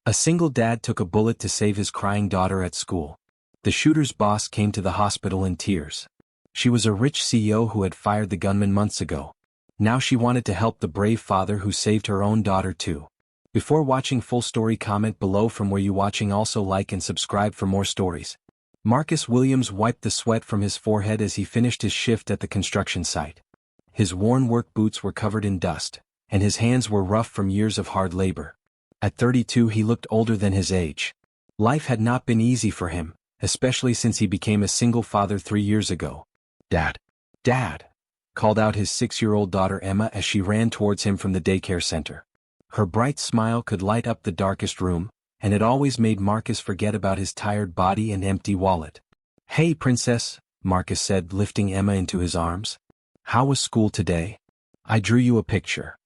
A single dad took a bullet to save his crying daughter at school. The shooter's boss came to the hospital in tears. She was a rich CEO who had fired the gunman months ago. Now she wanted to help the brave father who saved her own daughter too. Before watching full story, comment below from where you watching. Also like and subscribe for more stories. Marcus Williams wiped the sweat from his forehead as he finished his shift at the construction site. His worn work boots were covered in dust, and his hands were rough from years of hard labor. At 32 he looked older than his age. Life had not been easy for him, especially since he became a single father 3 years ago. "Dad! Dad!" called out his 6-year-old daughter Emma as she ran towards him from the daycare center. Her bright smile could light up the darkest room, and it always made Marcus forget about his tired body and empty wallet. "Hey, princess," Marcus said, lifting Emma into his arms. "How was school today? I drew you a picture,"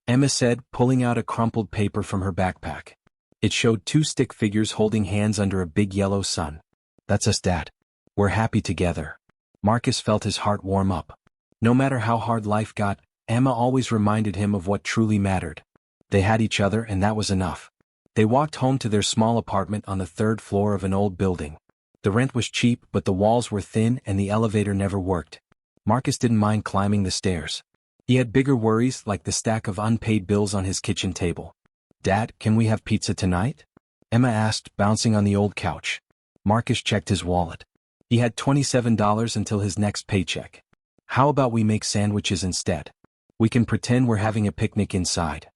Emma said, pulling out a crumpled paper from her backpack. It showed 2 stick figures holding hands under a big yellow sun. "That's us, Dad. We're happy together." Marcus felt his heart warm up. No matter how hard life got, Emma always reminded him of what truly mattered. They had each other, and that was enough. They walked home to their small apartment on the 3rd floor of an old building. The rent was cheap, but the walls were thin and the elevator never worked. Marcus didn't mind climbing the stairs. He had bigger worries, like the stack of unpaid bills on his kitchen table. "Dad, can we have pizza tonight?" Emma asked, bouncing on the old couch. Marcus checked his wallet. He had $27 until his next paycheck. "How about we make sandwiches instead? We can pretend we're having a picnic inside."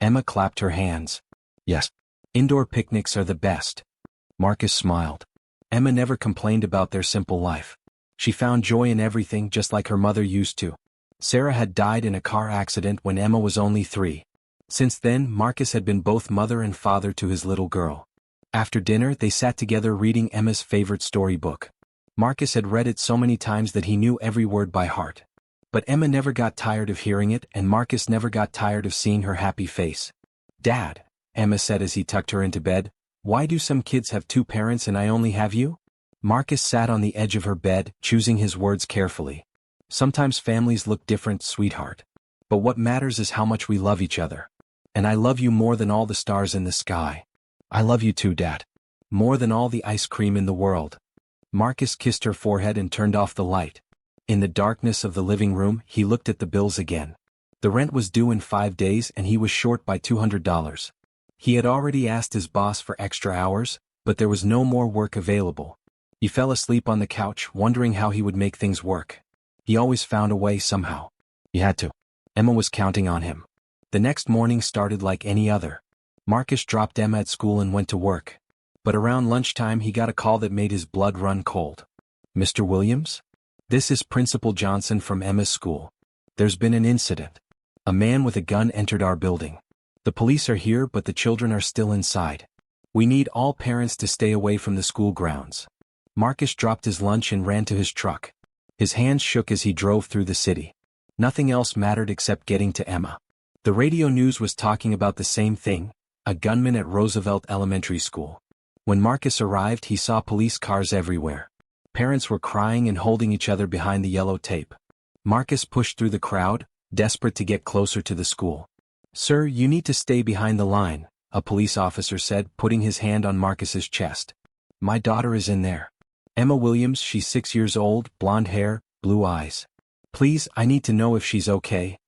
Emma clapped her hands. "Yes. Indoor picnics are the best." Marcus smiled. Emma never complained about their simple life. She found joy in everything, just like her mother used to. Sarah had died in a car accident when Emma was only 3. Since then, Marcus had been both mother and father to his little girl. After dinner, they sat together reading Emma's favorite storybook. Marcus had read it so many times that he knew every word by heart. But Emma never got tired of hearing it, and Marcus never got tired of seeing her happy face. "Dad," Emma said as he tucked her into bed, "why do some kids have 2 parents and I only have you?" Marcus sat on the edge of her bed, choosing his words carefully. "Sometimes families look different, sweetheart. But what matters is how much we love each other. And I love you more than all the stars in the sky. I love you too, Dad. More than all the ice cream in the world." Marcus kissed her forehead and turned off the light. In the darkness of the living room, he looked at the bills again. The rent was due in 5 days and he was short by $200. He had already asked his boss for extra hours, but there was no more work available. He fell asleep on the couch, wondering how he would make things work. He always found a way somehow. He had to. Emma was counting on him. The next morning started like any other. Marcus dropped Emma at school and went to work. But around lunchtime he got a call that made his blood run cold. "Mr. Williams? This is Principal Johnson from Emma's school. There's been an incident. A man with a gun entered our building. The police are here, but the children are still inside. We need all parents to stay away from the school grounds." Marcus dropped his lunch and ran to his truck. His hands shook as he drove through the city. Nothing else mattered except getting to Emma. The radio news was talking about the same thing, a gunman at Roosevelt Elementary School. When Marcus arrived, he saw police cars everywhere. Parents were crying and holding each other behind the yellow tape. Marcus pushed through the crowd, desperate to get closer to the school. "Sir, you need to stay behind the line," a police officer said, putting his hand on Marcus's chest. "My daughter is in there. Emma Williams, she's 6 years old, blonde hair, blue eyes. Please, I need to know if she's okay."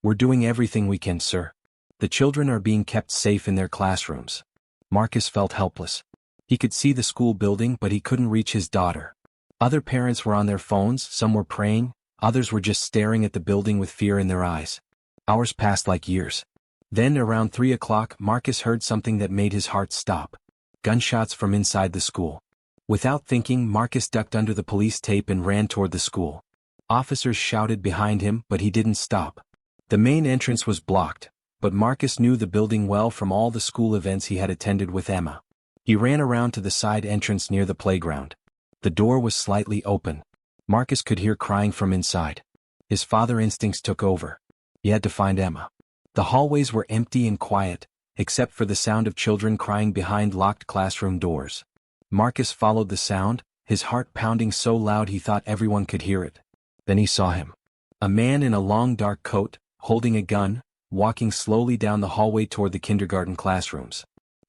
"We're doing everything we can, sir. The children are being kept safe in their classrooms." Marcus felt helpless. He could see the school building, but he couldn't reach his daughter. Other parents were on their phones, some were praying, others were just staring at the building with fear in their eyes. Hours passed like years. Then, around 3 o'clock, Marcus heard something that made his heart stop. Gunshots from inside the school. Without thinking, Marcus ducked under the police tape and ran toward the school. Officers shouted behind him, but he didn't stop. The main entrance was blocked, but Marcus knew the building well from all the school events he had attended with Emma. He ran around to the side entrance near the playground. The door was slightly open. Marcus could hear crying from inside. His father instincts took over. He had to find Emma. The hallways were empty and quiet, except for the sound of children crying behind locked classroom doors. Marcus followed the sound, his heart pounding so loud he thought everyone could hear it. Then he saw him. A man in a long dark coat, holding a gun, walking slowly down the hallway toward the kindergarten classrooms.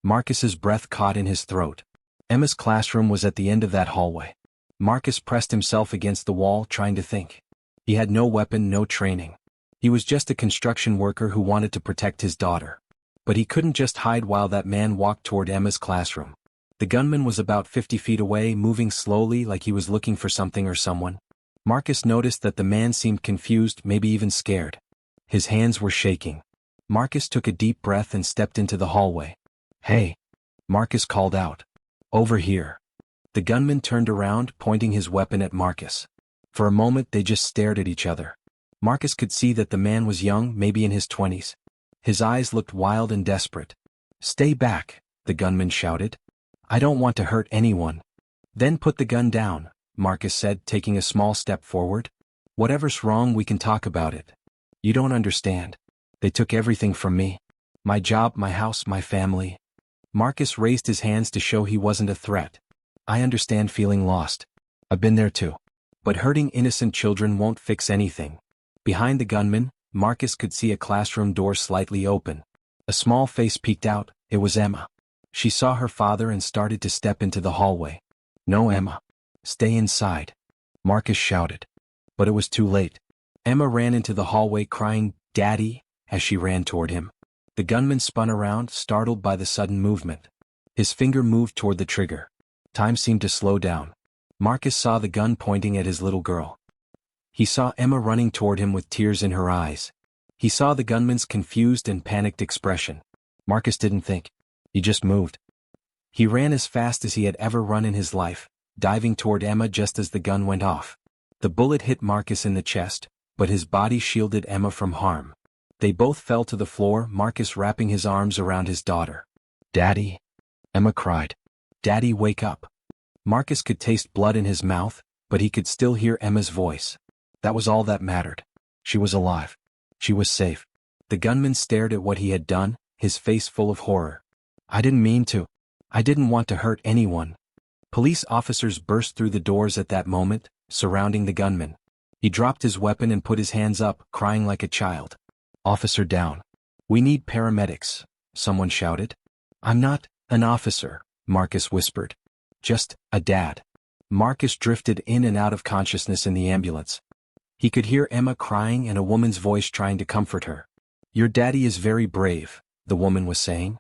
Marcus's breath caught in his throat. Emma's classroom was at the end of that hallway. Marcus pressed himself against the wall trying to think. He had no weapon, no training. He was just a construction worker who wanted to protect his daughter. But he couldn't just hide while that man walked toward Emma's classroom. The gunman was about 50 feet away, moving slowly like he was looking for something or someone. Marcus noticed that the man seemed confused, maybe even scared. His hands were shaking. Marcus took a deep breath and stepped into the hallway. "Hey!" Marcus called out. "Over here." The gunman turned around, pointing his weapon at Marcus. For a moment they just stared at each other. Marcus could see that the man was young, maybe in his 20s. His eyes looked wild and desperate. "Stay back," the gunman shouted. "I don't want to hurt anyone." "Then put the gun down," Marcus said, taking a small step forward. "Whatever's wrong, we can talk about it. You don't understand. They took everything from me. My job, my house, my family." Marcus raised his hands to show he wasn't a threat. "I understand feeling lost. I've been there too. But hurting innocent children won't fix anything." Behind the gunman, Marcus could see a classroom door slightly open. A small face peeked out. It was Emma. She saw her father and started to step into the hallway. "No, Emma. Stay inside," Marcus shouted. But it was too late. Emma ran into the hallway crying, "Daddy," as she ran toward him. The gunman spun around, startled by the sudden movement. His finger moved toward the trigger. Time seemed to slow down. Marcus saw the gun pointing at his little girl. He saw Emma running toward him with tears in her eyes. He saw the gunman's confused and panicked expression. Marcus didn't think. He just moved. He ran as fast as he had ever run in his life, diving toward Emma just as the gun went off. The bullet hit Marcus in the chest, but his body shielded Emma from harm. They both fell to the floor, Marcus wrapping his arms around his daughter. "Daddy," Emma cried. "Daddy, wake up." Marcus could taste blood in his mouth, but he could still hear Emma's voice. That was all that mattered. She was alive. She was safe. The gunman stared at what he had done, his face full of horror. "I didn't mean to. I didn't want to hurt anyone." Police officers burst through the doors at that moment, surrounding the gunman. He dropped his weapon and put his hands up, crying like a child. "Officer down. We need paramedics," someone shouted. "I'm not an officer," Marcus whispered. "Just a dad." Marcus drifted in and out of consciousness in the ambulance. He could hear Emma crying and a woman's voice trying to comfort her. "Your daddy is very brave," the woman was saying.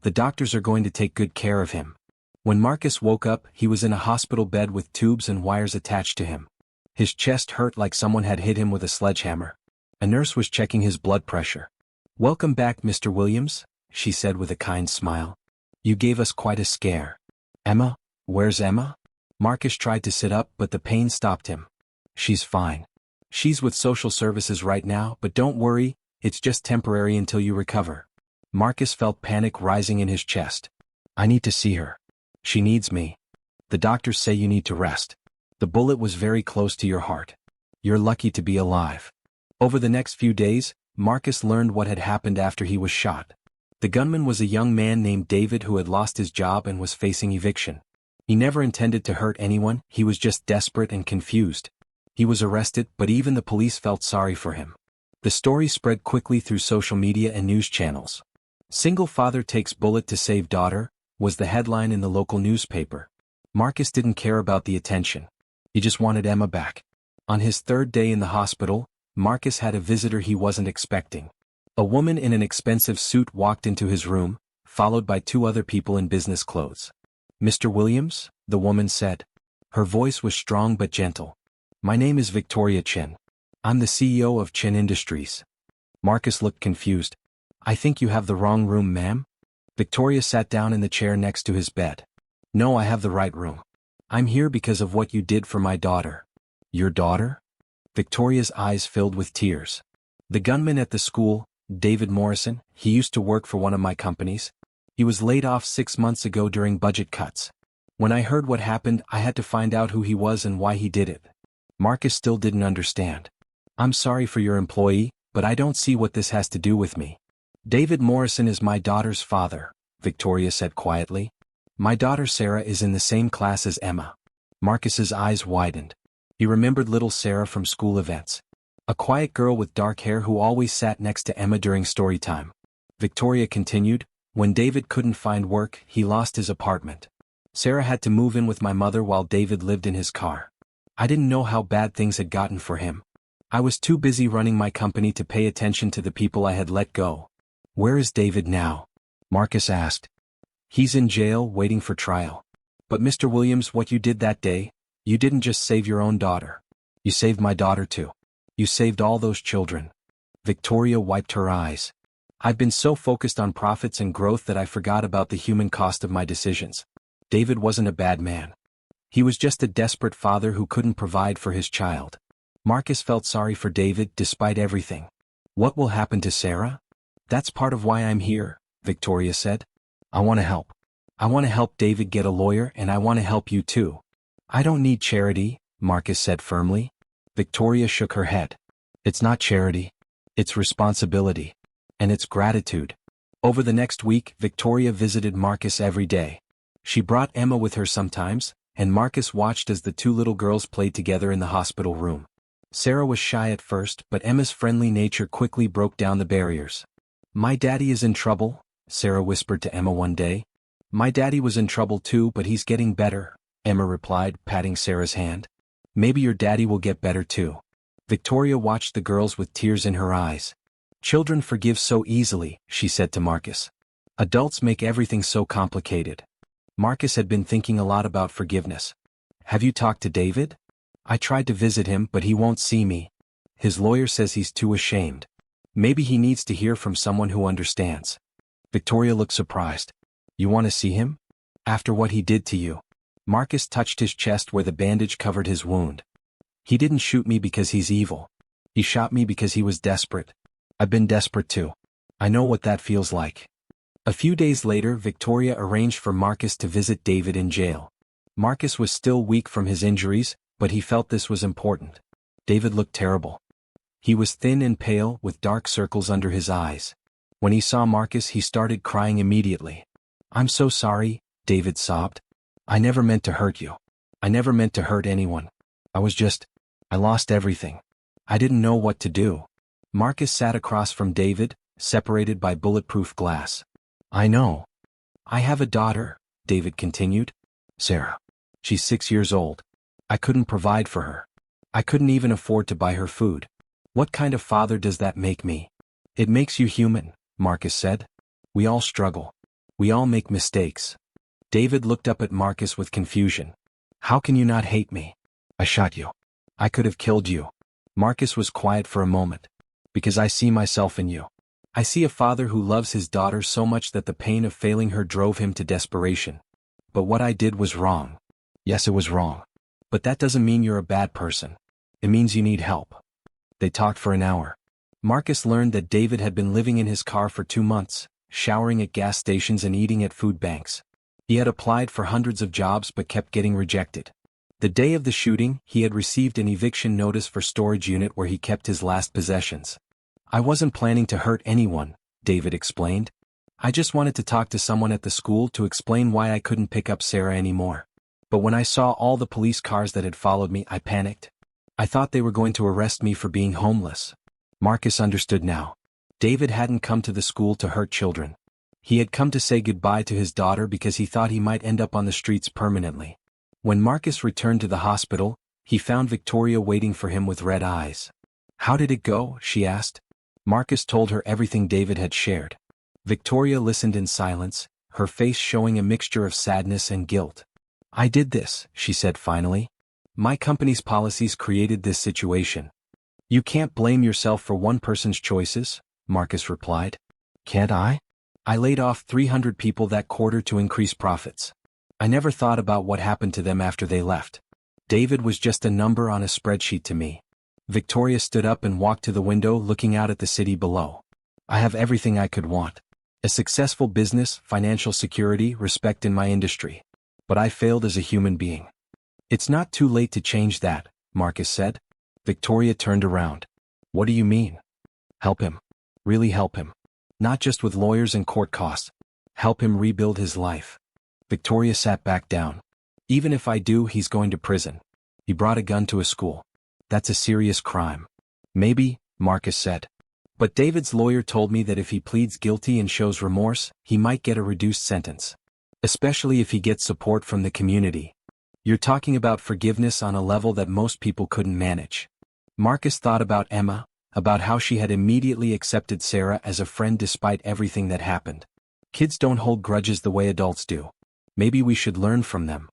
"The doctors are going to take good care of him." When Marcus woke up, he was in a hospital bed with tubes and wires attached to him. His chest hurt like someone had hit him with a sledgehammer. A nurse was checking his blood pressure. "Welcome back, Mr. Williams," she said with a kind smile. "You gave us quite a scare." "Emma? Where's Emma?" Marcus tried to sit up, but the pain stopped him. "She's fine. She's with social services right now, but don't worry, it's just temporary until you recover." Marcus felt panic rising in his chest. "I need to see her. She needs me. The doctors say you need to rest. The bullet was very close to your heart. You're lucky to be alive." Over the next few days, Marcus learned what had happened after he was shot. The gunman was a young man named David who had lost his job and was facing eviction. He never intended to hurt anyone, he was just desperate and confused. He was arrested, but even the police felt sorry for him. The story spread quickly through social media and news channels. "Single father takes bullet to save daughter," was the headline in the local newspaper. Marcus didn't care about the attention. He just wanted Emma back. On his third day in the hospital, Marcus had a visitor he wasn't expecting. A woman in an expensive suit walked into his room, followed by two other people in business clothes. "Mr. Williams," the woman said. Her voice was strong but gentle. "My name is Victoria Chen. I'm the CEO of Chen Industries." Marcus looked confused. "I think you have the wrong room, ma'am." Victoria sat down in the chair next to his bed. "No, I have the right room. I'm here because of what you did for my daughter." "Your daughter?" Victoria's eyes filled with tears. "The gunman at the school, David Morrison, he used to work for one of my companies. He was laid off 6 months ago during budget cuts. When I heard what happened, I had to find out who he was and why he did it." Marcus still didn't understand. "I'm sorry for your employee, but I don't see what this has to do with me." "David Morrison is my daughter's father," Victoria said quietly. "My daughter Sarah is in the same class as Emma." Marcus's eyes widened. He remembered little Sarah from school events. A quiet girl with dark hair who always sat next to Emma during story time. Victoria continued, When David couldn't find work, he lost his apartment. Sarah had to move in with my mother while David lived in his car. I didn't know how bad things had gotten for him. I was too busy running my company to pay attention to the people I had let go. Where is David now? Marcus asked. He's in jail waiting for trial. But Mr. Williams, what you did that day, you didn't just save your own daughter. You saved my daughter too. You saved all those children. Victoria wiped her eyes. I've been so focused on profits and growth that I forgot about the human cost of my decisions. David wasn't a bad man. He was just a desperate father who couldn't provide for his child. Marcus felt sorry for David despite everything. What will happen to Sarah? That's part of why I'm here, Victoria said. I want to help. I want to help David get a lawyer, and I want to help you too. I don't need charity, Marcus said firmly. Victoria shook her head. It's not charity. It's responsibility. And it's gratitude. Over the next week, Victoria visited Marcus every day. She brought Emma with her sometimes, and Marcus watched as the two little girls played together in the hospital room. Sarah was shy at first, but Emma's friendly nature quickly broke down the barriers. My daddy is in trouble, Sarah whispered to Emma one day. My daddy was in trouble too, but he's getting better, Emma replied, patting Sarah's hand. Maybe your daddy will get better too. Victoria watched the girls with tears in her eyes. Children forgive so easily, she said to Marcus. Adults make everything so complicated. Marcus had been thinking a lot about forgiveness. Have you talked to David? I tried to visit him, but he won't see me. His lawyer says he's too ashamed. Maybe he needs to hear from someone who understands. Victoria looked surprised. You want to see him? After what he did to you? Marcus touched his chest where the bandage covered his wound. He didn't shoot me because he's evil. He shot me because he was desperate. I've been desperate too. I know what that feels like. A few days later, Victoria arranged for Marcus to visit David in jail. Marcus was still weak from his injuries, but he felt this was important. David looked terrible. He was thin and pale, with dark circles under his eyes. When he saw Marcus, he started crying immediately. I'm so sorry, David sobbed. I never meant to hurt you. I never meant to hurt anyone. I lost everything. I didn't know what to do. Marcus sat across from David, separated by bulletproof glass. I know. I have a daughter, David continued. Sarah. She's 6 years old. I couldn't provide for her. I couldn't even afford to buy her food. What kind of father does that make me? It makes you human, Marcus said. We all struggle. We all make mistakes. David looked up at Marcus with confusion. How can you not hate me? I shot you. I could have killed you. Marcus was quiet for a moment. Because I see myself in you. I see a father who loves his daughter so much that the pain of failing her drove him to desperation. But what I did was wrong. Yes, it was wrong. But that doesn't mean you're a bad person. It means you need help. They talked for an hour. Marcus learned that David had been living in his car for 2 months, showering at gas stations and eating at food banks. He had applied for hundreds of jobs but kept getting rejected. The day of the shooting, he had received an eviction notice for storage unit where he kept his last possessions. I wasn't planning to hurt anyone, David explained. I just wanted to talk to someone at the school to explain why I couldn't pick up Sarah anymore. But when I saw all the police cars that had followed me, I panicked. I thought they were going to arrest me for being homeless. Marcus understood now. David hadn't come to the school to hurt children. He had come to say goodbye to his daughter because he thought he might end up on the streets permanently. When Marcus returned to the hospital, he found Victoria waiting for him with red eyes. How did it go? She asked. Marcus told her everything David had shared. Victoria listened in silence, her face showing a mixture of sadness and guilt. I did this, she said finally. My company's policies created this situation. You can't blame yourself for one person's choices, Marcus replied. Can't I? I laid off 300 people that quarter to increase profits. I never thought about what happened to them after they left. David was just a number on a spreadsheet to me. Victoria stood up and walked to the window looking out at the city below. I have everything I could want. A successful business, financial security, respect in my industry. But I failed as a human being. It's not too late to change that, Marcus said. Victoria turned around. What do you mean? Help him. Really help him. Not just with lawyers and court costs. Help him rebuild his life. Victoria sat back down. Even if I do, he's going to prison. He brought a gun to a school. That's a serious crime. Maybe, Marcus said. But David's lawyer told me that if he pleads guilty and shows remorse, he might get a reduced sentence. Especially if he gets support from the community. You're talking about forgiveness on a level that most people couldn't manage. Marcus thought about Emma, about how she had immediately accepted Sarah as a friend despite everything that happened. Kids don't hold grudges the way adults do. Maybe we should learn from them.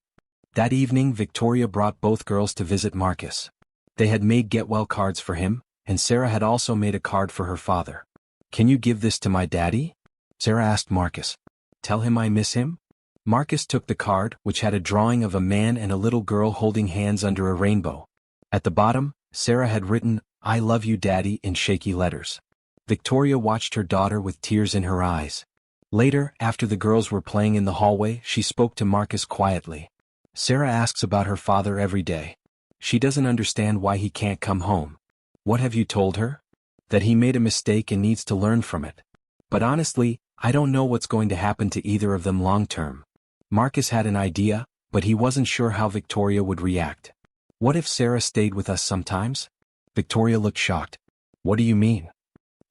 That evening, Victoria brought both girls to visit Marcus. They had made get-well cards for him, and Sarah had also made a card for her father. "Can you give this to my daddy?" Sarah asked Marcus. "Tell him I miss him?" Marcus took the card, which had a drawing of a man and a little girl holding hands under a rainbow. At the bottom, Sarah had written, "I love you, Daddy," in shaky letters. Victoria watched her daughter with tears in her eyes. Later, after the girls were playing in the hallway, she spoke to Marcus quietly. "Sarah asks about her father every day. She doesn't understand why he can't come home. What have you told her?" "That he made a mistake and needs to learn from it. But honestly, I don't know what's going to happen to either of them long term." Marcus had an idea, but he wasn't sure how Victoria would react. "What if Sarah stayed with us sometimes?" Victoria looked shocked. "What do you mean?"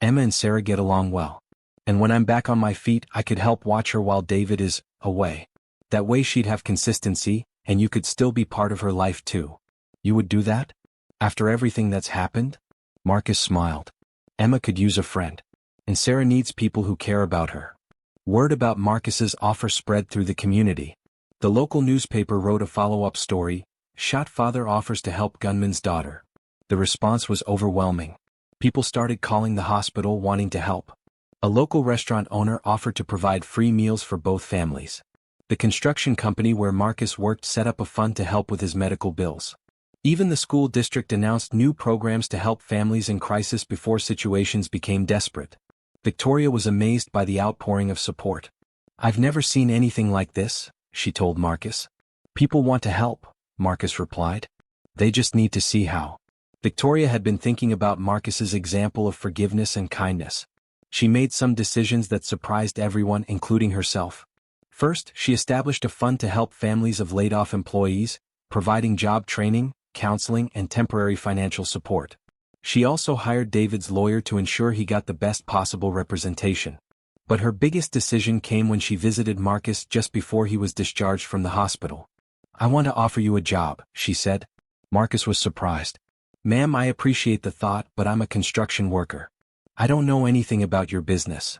"Emma and Sarah get along well. And when I'm back on my feet, I could help watch her while David is away. That way she'd have consistency, and you could still be part of her life too." "You would do that? After everything that's happened?" Marcus smiled. "Emma could use a friend. And Sarah needs people who care about her." Word about Marcus's offer spread through the community. The local newspaper wrote a follow-up story, "Shot Father Offers to Help Gunman's Daughter." The response was overwhelming. People started calling the hospital wanting to help. A local restaurant owner offered to provide free meals for both families. The construction company where Marcus worked set up a fund to help with his medical bills. Even the school district announced new programs to help families in crisis before situations became desperate. Victoria was amazed by the outpouring of support. "I've never seen anything like this," she told Marcus. "People want to help," Marcus replied. "They just need to see how." Victoria had been thinking about Marcus's example of forgiveness and kindness. She made some decisions that surprised everyone, including herself. First, she established a fund to help families of laid-off employees, providing job training, counseling, and temporary financial support. She also hired David's lawyer to ensure he got the best possible representation. But her biggest decision came when she visited Marcus just before he was discharged from the hospital. "I want to offer you a job," she said. Marcus was surprised. "Ma'am, I appreciate the thought, but I'm a construction worker. I don't know anything about your business.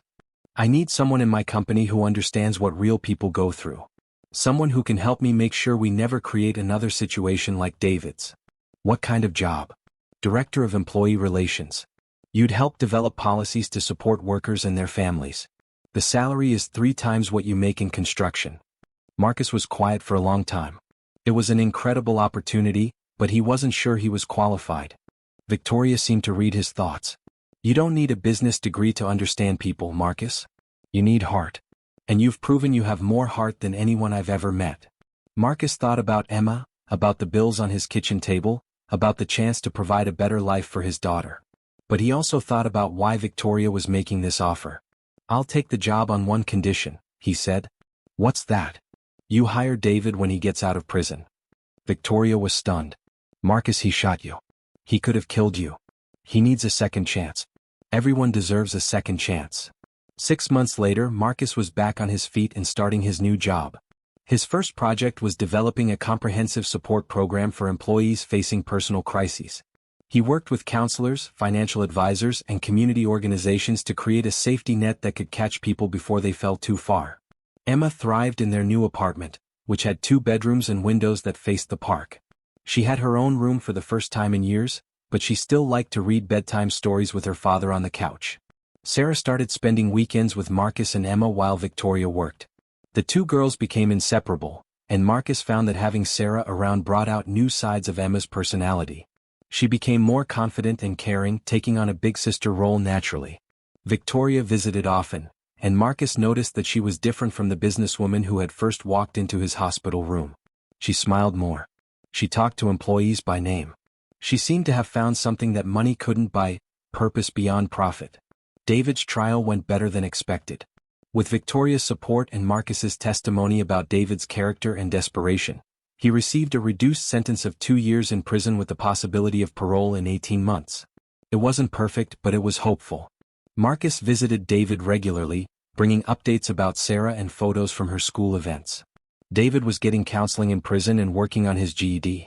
I need someone in my company who understands what real people go through. Someone who can help me make sure we never create another situation like David's." "What kind of job?" "Director of Employee Relations. You'd help develop policies to support workers and their families. The salary is 3 times what you make in construction." Marcus was quiet for a long time. It was an incredible opportunity, but he wasn't sure he was qualified. Victoria seemed to read his thoughts. "You don't need a business degree to understand people, Marcus. You need heart. And you've proven you have more heart than anyone I've ever met." Marcus thought about Emma, about the bills on his kitchen table, about the chance to provide a better life for his daughter. But he also thought about why Victoria was making this offer. "I'll take the job on one condition," he said. "What's that?" "You hire David when he gets out of prison." Victoria was stunned. "Marcus, he shot you. He could have killed you. He needs a second chance. Everyone deserves a second chance." 6 months later, Marcus was back on his feet and starting his new job. His first project was developing a comprehensive support program for employees facing personal crises. He worked with counselors, financial advisors, and community organizations to create a safety net that could catch people before they fell too far. Emma thrived in their new apartment, which had 2 bedrooms and windows that faced the park. She had her own room for the first time in years, but she still liked to read bedtime stories with her father on the couch. Sarah started spending weekends with Marcus and Emma while Victoria worked. The 2 girls became inseparable, and Marcus found that having Sarah around brought out new sides of Emma's personality. She became more confident and caring, taking on a big sister role naturally. Victoria visited often, and Marcus noticed that she was different from the businesswoman who had first walked into his hospital room. She smiled more. She talked to employees by name. She seemed to have found something that money couldn't buy: purpose beyond profit. David's trial went better than expected. With Victoria's support and Marcus's testimony about David's character and desperation, he received a reduced sentence of 2 years in prison with the possibility of parole in 18 months. It wasn't perfect, but it was hopeful. Marcus visited David regularly, bringing updates about Sarah and photos from her school events. David was getting counseling in prison and working on his GED.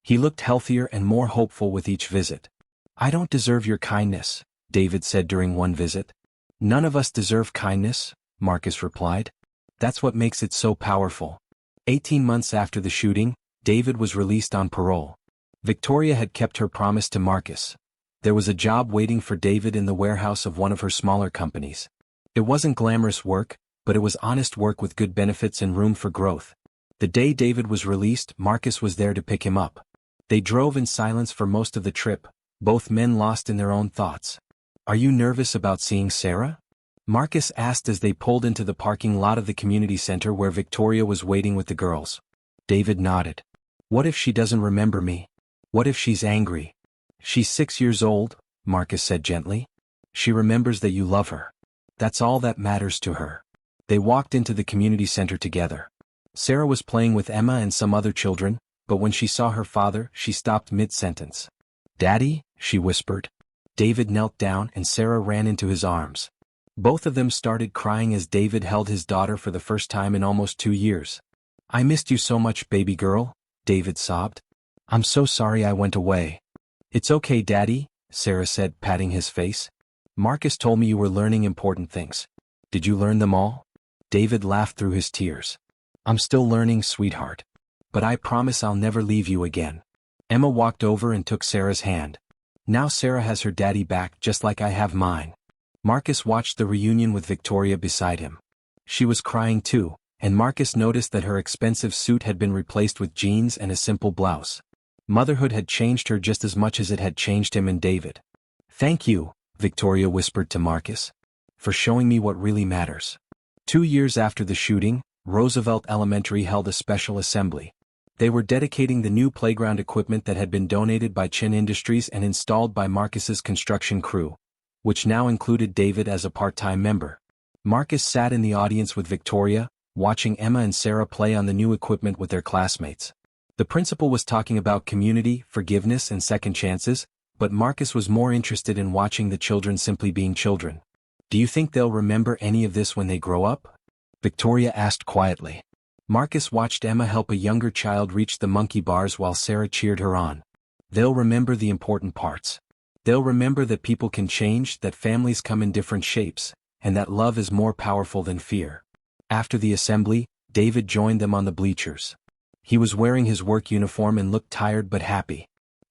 He looked healthier and more hopeful with each visit. "I don't deserve your kindness," David said during one visit. "None of us deserve kindness," Marcus replied. "That's what makes it so powerful." 18 months after the shooting, David was released on parole. Victoria had kept her promise to Marcus. There was a job waiting for David in the warehouse of one of her smaller companies. It wasn't glamorous work, but it was honest work with good benefits and room for growth. The day David was released, Marcus was there to pick him up. They drove in silence for most of the trip, both men lost in their own thoughts. "Are you nervous about seeing Sarah?" Marcus asked as they pulled into the parking lot of the community center where Victoria was waiting with the girls. David nodded. "What if she doesn't remember me? What if she's angry?" "She's 6 years old," Marcus said gently. "She remembers that you love her. That's all that matters to her." They walked into the community center together. Sarah was playing with Emma and some other children, but when she saw her father, she stopped mid-sentence. "Daddy?" she whispered. David knelt down and Sarah ran into his arms. Both of them started crying as David held his daughter for the first time in almost 2 years. "I missed you so much, baby girl," David sobbed. "I'm so sorry I went away." "It's okay, Daddy," Sarah said, patting his face. "Marcus told me you were learning important things. Did you learn them all?" David laughed through his tears. "I'm still learning, sweetheart. But I promise I'll never leave you again." Emma walked over and took Sarah's hand. "Now Sarah has her daddy back just like I have mine." Marcus watched the reunion with Victoria beside him. She was crying too, and Marcus noticed that her expensive suit had been replaced with jeans and a simple blouse. Motherhood had changed her just as much as it had changed him and David. "Thank you," Victoria whispered to Marcus, "for showing me what really matters." 2 years after the shooting, Roosevelt Elementary held a special assembly. They were dedicating the new playground equipment that had been donated by Chin Industries and installed by Marcus's construction crew, which now included David as a part-time member. Marcus sat in the audience with Victoria, watching Emma and Sarah play on the new equipment with their classmates. The principal was talking about community, forgiveness, and second chances, but Marcus was more interested in watching the children simply being children. "Do you think they'll remember any of this when they grow up?" Victoria asked quietly. Marcus watched Emma help a younger child reach the monkey bars while Sarah cheered her on. "They'll remember the important parts. They'll remember that people can change, that families come in different shapes, and that love is more powerful than fear." After the assembly, David joined them on the bleachers. He was wearing his work uniform and looked tired but happy.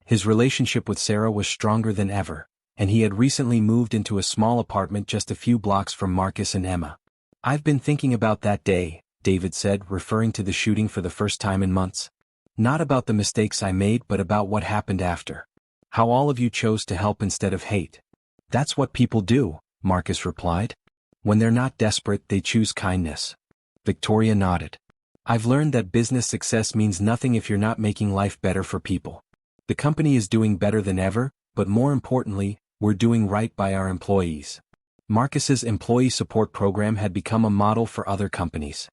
His relationship with Sarah was stronger than ever, and he had recently moved into a small apartment just a few blocks from Marcus and Emma. "I've been thinking about that day," David said, referring to the shooting for the first time in months. "Not about the mistakes I made but about what happened after. How all of you chose to help instead of hate." "That's what people do," Marcus replied. "When they're not desperate, they choose kindness." Victoria nodded. "I've learned that business success means nothing if you're not making life better for people. The company is doing better than ever, but more importantly, we're doing right by our employees." Marcus's employee support program had become a model for other companies.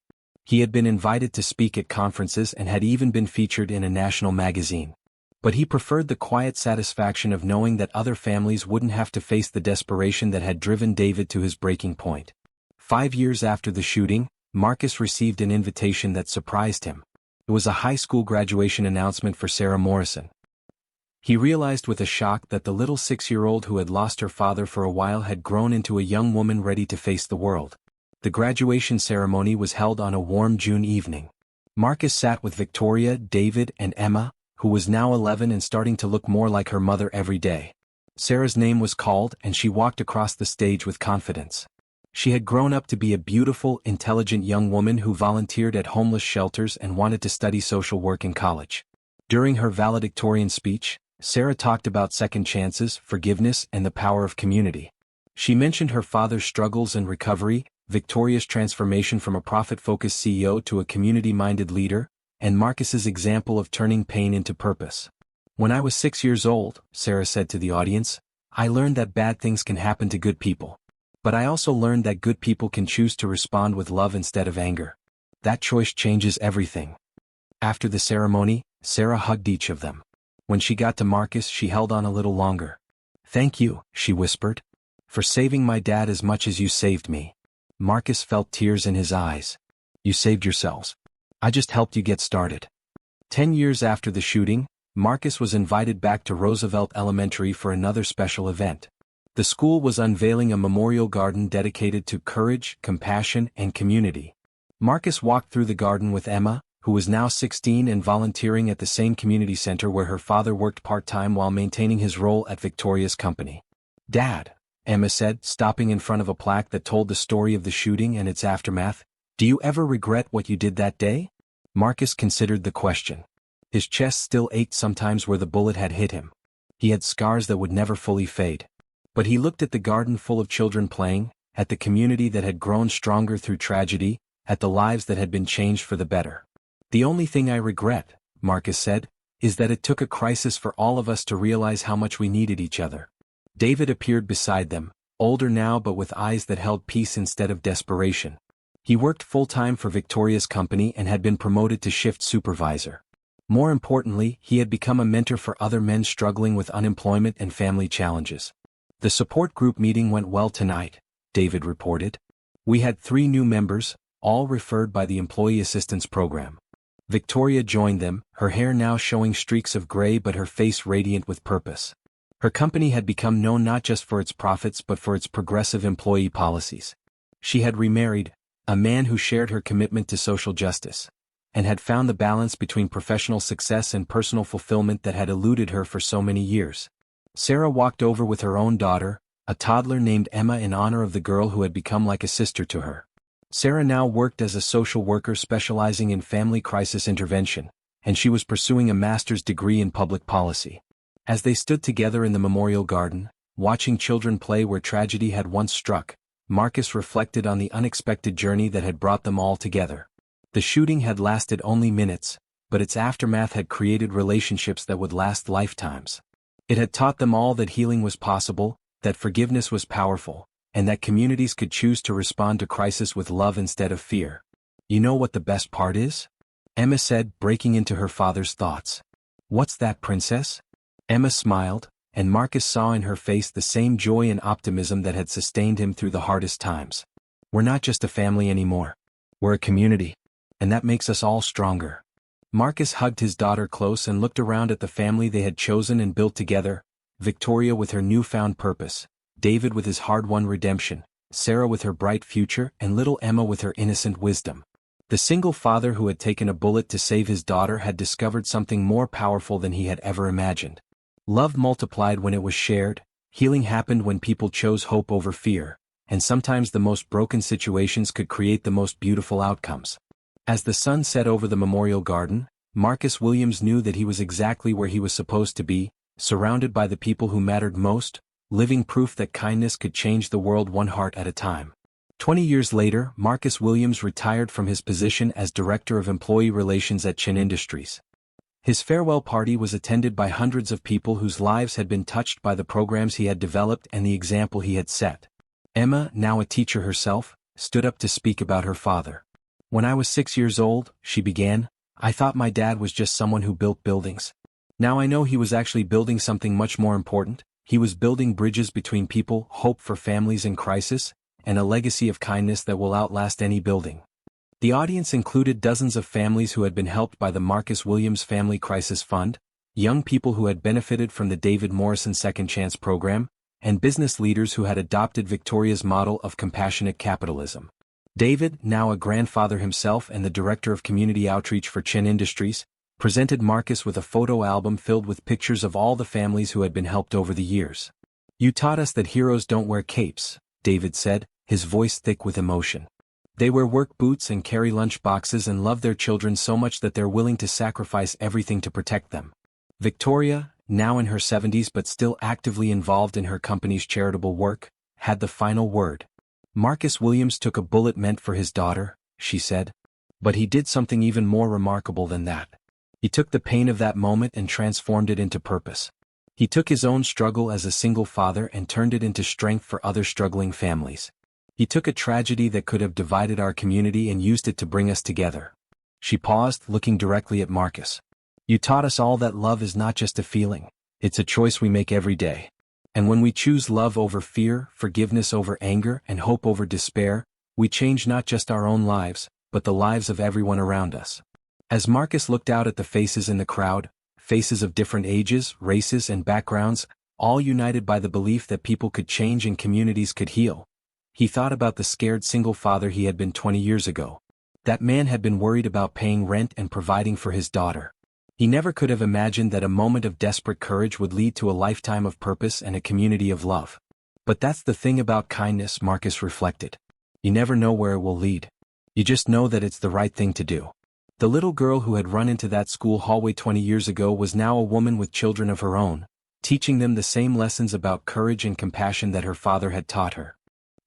He had been invited to speak at conferences and had even been featured in a national magazine. But he preferred the quiet satisfaction of knowing that other families wouldn't have to face the desperation that had driven David to his breaking point. 5 years after the shooting, Marcus received an invitation that surprised him. It was a high school graduation announcement for Sarah Morrison. He realized with a shock that the little 6-year-old who had lost her father for a while had grown into a young woman ready to face the world. The graduation ceremony was held on a warm June evening. Marcus sat with Victoria, David, and Emma, who was now 11 and starting to look more like her mother every day. Sarah's name was called and she walked across the stage with confidence. She had grown up to be a beautiful, intelligent young woman who volunteered at homeless shelters and wanted to study social work in college. During her valedictorian speech, Sarah talked about second chances, forgiveness, and the power of community. She mentioned her father's struggles and recovery, Victoria's transformation from a profit-focused CEO to a community-minded leader, and Marcus's example of turning pain into purpose. "When I was 6 years old," Sarah said to the audience, "I learned that bad things can happen to good people. But I also learned that good people can choose to respond with love instead of anger. That choice changes everything." After the ceremony, Sarah hugged each of them. When she got to Marcus, she held on a little longer. "Thank you," she whispered. For saving my dad as much as you saved me. Marcus felt tears in his eyes. You saved yourselves. I just helped you get started. 10 years after the shooting, Marcus was invited back to Roosevelt Elementary for another special event. The school was unveiling a memorial garden dedicated to courage, compassion, and community. Marcus walked through the garden with Emma, who was now 16 and volunteering at the same community center where her father worked part-time while maintaining his role at Victoria's company. Dad, Emma said, stopping in front of a plaque that told the story of the shooting and its aftermath, do you ever regret what you did that day? Marcus considered the question. His chest still ached sometimes where the bullet had hit him. He had scars that would never fully fade. But he looked at the garden full of children playing, at the community that had grown stronger through tragedy, at the lives that had been changed for the better. The only thing I regret, Marcus said, is that it took a crisis for all of us to realize how much we needed each other. David appeared beside them, older now but with eyes that held peace instead of desperation. He worked full-time for Victoria's company and had been promoted to shift supervisor. More importantly, he had become a mentor for other men struggling with unemployment and family challenges. The support group meeting went well tonight, David reported. We had 3 new members, all referred by the Employee Assistance Program. Victoria joined them, her hair now showing streaks of gray but her face radiant with purpose. Her company had become known not just for its profits but for its progressive employee policies. She had remarried, a man who shared her commitment to social justice, and had found the balance between professional success and personal fulfillment that had eluded her for so many years. Sarah walked over with her own daughter, a toddler named Emma in honor of the girl who had become like a sister to her. Sarah now worked as a social worker specializing in family crisis intervention, and she was pursuing a master's degree in public policy. As they stood together in the memorial garden, watching children play where tragedy had once struck, Marcus reflected on the unexpected journey that had brought them all together. The shooting had lasted only minutes, but its aftermath had created relationships that would last lifetimes. It had taught them all that healing was possible, that forgiveness was powerful, and that communities could choose to respond to crisis with love instead of fear. You know what the best part is? Emma said, breaking into her father's thoughts. What's that, princess? Emma smiled, and Marcus saw in her face the same joy and optimism that had sustained him through the hardest times. We're not just a family anymore. We're a community. And that makes us all stronger. Marcus hugged his daughter close and looked around at the family they had chosen and built together, Victoria with her newfound purpose, David with his hard-won redemption, Sarah with her bright future, and little Emma with her innocent wisdom. The single father who had taken a bullet to save his daughter had discovered something more powerful than he had ever imagined. Love multiplied when it was shared, healing happened when people chose hope over fear, and sometimes the most broken situations could create the most beautiful outcomes. As the sun set over the memorial garden, Marcus Williams knew that he was exactly where he was supposed to be, surrounded by the people who mattered most, living proof that kindness could change the world one heart at a time. 20 years later, Marcus Williams retired from his position as Director of Employee Relations at Chin Industries. His farewell party was attended by hundreds of people whose lives had been touched by the programs he had developed and the example he had set. Emma, now a teacher herself, stood up to speak about her father. When I was 6 years old, she began, I thought my dad was just someone who built buildings. Now I know he was actually building something much more important. He was building bridges between people, hope for families in crisis, and a legacy of kindness that will outlast any building. The audience included dozens of families who had been helped by the Marcus Williams Family Crisis Fund, young people who had benefited from the David Morrison Second Chance program, and business leaders who had adopted Victoria's model of compassionate capitalism. David, now a grandfather himself and the Director of Community Outreach for Chin Industries, presented Marcus with a photo album filled with pictures of all the families who had been helped over the years. You taught us that heroes don't wear capes, David said, his voice thick with emotion. They wear work boots and carry lunch boxes and love their children so much that they're willing to sacrifice everything to protect them. Victoria, now in her 70s but still actively involved in her company's charitable work, had the final word. Marcus Williams took a bullet meant for his daughter, she said. But he did something even more remarkable than that. He took the pain of that moment and transformed it into purpose. He took his own struggle as a single father and turned it into strength for other struggling families. He took a tragedy that could have divided our community and used it to bring us together. She paused, looking directly at Marcus. You taught us all that love is not just a feeling, it's a choice we make every day. And when we choose love over fear, forgiveness over anger, and hope over despair, we change not just our own lives, but the lives of everyone around us. As Marcus looked out at the faces in the crowd, faces of different ages, races, and backgrounds, all united by the belief that people could change and communities could heal, he thought about the scared single father he had been 20 years ago. That man had been worried about paying rent and providing for his daughter. He never could have imagined that a moment of desperate courage would lead to a lifetime of purpose and a community of love. But that's the thing about kindness, Marcus reflected. You never know where it will lead. You just know that it's the right thing to do. The little girl who had run into that school hallway 20 years ago was now a woman with children of her own, teaching them the same lessons about courage and compassion that her father had taught her.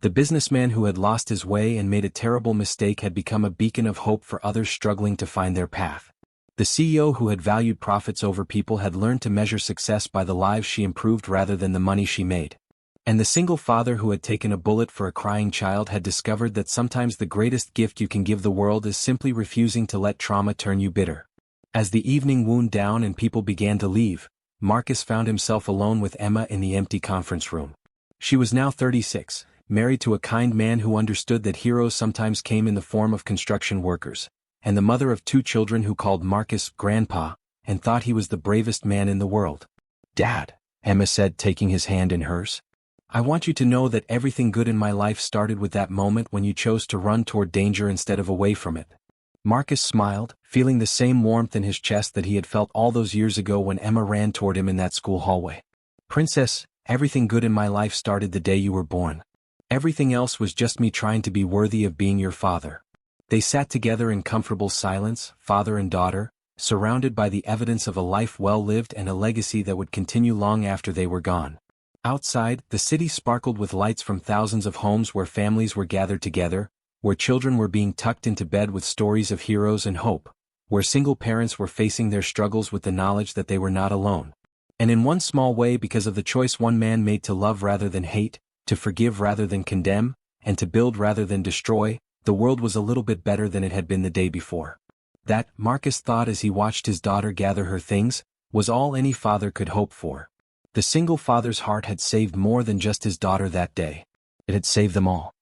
The businessman who had lost his way and made a terrible mistake had become a beacon of hope for others struggling to find their path. The CEO who had valued profits over people had learned to measure success by the lives she improved rather than the money she made. And the single father who had taken a bullet for a crying child had discovered that sometimes the greatest gift you can give the world is simply refusing to let trauma turn you bitter. As the evening wound down and people began to leave, Marcus found himself alone with Emma in the empty conference room. She was now 36, married to a kind man who understood that heroes sometimes came in the form of construction workers, and the mother of 2 children who called Marcus Grandpa, and thought he was the bravest man in the world. "Dad," Emma said, taking his hand in hers, "I want you to know that everything good in my life started with that moment when you chose to run toward danger instead of away from it." Marcus smiled, feeling the same warmth in his chest that he had felt all those years ago when Emma ran toward him in that school hallway. "Princess, everything good in my life started the day you were born. Everything else was just me trying to be worthy of being your father." They sat together in comfortable silence, father and daughter, surrounded by the evidence of a life well lived and a legacy that would continue long after they were gone. Outside, the city sparkled with lights from thousands of homes where families were gathered together, where children were being tucked into bed with stories of heroes and hope, where single parents were facing their struggles with the knowledge that they were not alone. And in one small way, because of the choice one man made to love rather than hate, to forgive rather than condemn, and to build rather than destroy, the world was a little bit better than it had been the day before. That, Marcus thought as he watched his daughter gather her things, was all any father could hope for. The single father's heart had saved more than just his daughter that day. It had saved them all.